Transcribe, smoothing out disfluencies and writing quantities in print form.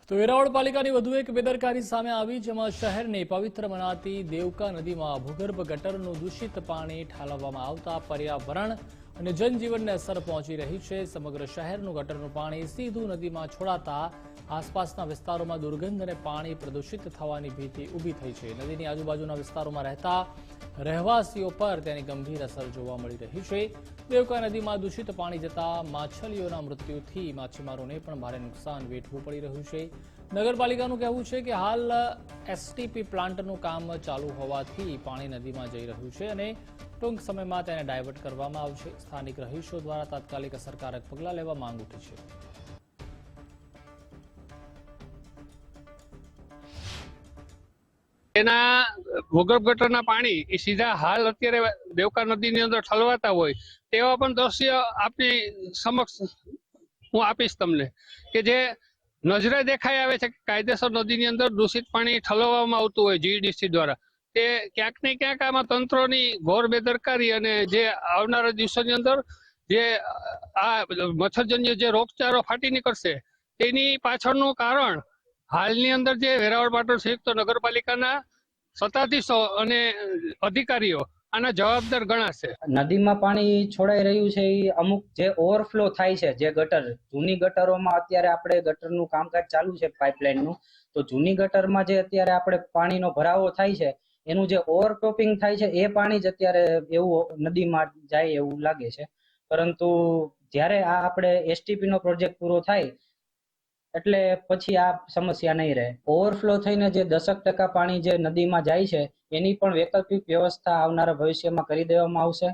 તો વેરાવળ પાલિકાની વધુ એક બેદરકારી સામે આવી, જેમાં શહેરની પવિત્ર મનાતી દેવકા નદીમાં ભૂગર્ભ ગટરનું દૂષિત પાણી ઠાલવવામાં આવતા પર્યાવરણ અને જનજીવનને અસર પહોંચી રહી છે। સમગ્ર શહેરનું ગટરનું પાણી સીધું નદીમાં છોડાતા આસપાસના વિસ્તારોમાં દુર્ગંધ અને પાણી પ્રદૂષિત થવાની ભીતિ ઊભી થઈ છે। નદીની આજુબાજુના વિસ્તારોમાં રહેતા રહેવાસીઓ પર તેની ગંભીર અસર જોવા મળી રહી છે। દેવકા નદીમાં દૂષિત પાણી જતા માછલીઓના મૃત્યુથી માછીમારોને પણ ભારે નુકસાન વેઠવું પડી રહ્યું છે। નગરપાલિકાનું કહેવું છે કે હાલ એસટીપી પ્લાન્ટનું કામ ચાલુ હોવાથી પાણી નદીમાં જઈ રહ્યું છે અને ટૂંક સમયમાં તેને ડાયવર્ટ કરવામાં આવશે। સ્થાનિક રહીશો દ્વારા તાત્કાલિક અસરકારક પગલાં લેવા માંગ ઉઠી છે। એના ભૂગર્ભ ગટરના પાણી એ સીધા હાલ અત્યારે દેવકા નદીની અંદર ઠલવાતા હોય તેવા પણ દ્રશ્ય આપની સમક્ષ હું આપીશ તમને, કે જે નજરે દેખાઈ આવે છે કે કાયદેસર નદીની અંદર દૂષિત પાણી ઠલવવામાં આવતું હોય જીડીસી દ્વારા। તે ક્યાંક ને ક્યાંક આમાં તંત્રની ઘોર બેદરકારી અને જે આવનારા દિવસોની અંદર જે આ મચ્છરજન્ય જે રોગચાળો ફાટી નીકળશે તેની પાછળનું કારણ હાલની અંદર જે વેરાવળ પાટણ સંયુક્ત નગરપાલિકાના સત્તાધીશો અને અધિકારીઓ આના જવાબદાર ગણાશે। નદીમાં પાણી છોડાઈ રહ્યું છે એ અમુક જે ઓવરફ્લો થાય છે, જે ગટર જૂની ગટરોમાં અત્યારે આપણે ગટરનું કામકાજ ચાલુ છે પાઇપલાઇનનું, તો જૂની ગટરમાં જે અત્યારે આપણે પાણીનો ભરાવો થાય છે એનું જે ઓવરટોપિંગ થાય છે એ પાણી જ અત્યારે એવું નદીમાં જાય એવું લાગે છે। પરંતુ જ્યારે આ આપણે એસટીપી નો પ્રોજેક્ટ પૂરો થાય એટલે પછી આ સમસ્યા નહીં રહે। ઓવરફ્લો થઈને જે 10% પાણી જે નદીમાં જાય છે એની પણ વૈકલ્પિક વ્યવસ્થા આવનારા ભવિષ્યમાં કરી દેવામાં આવશે।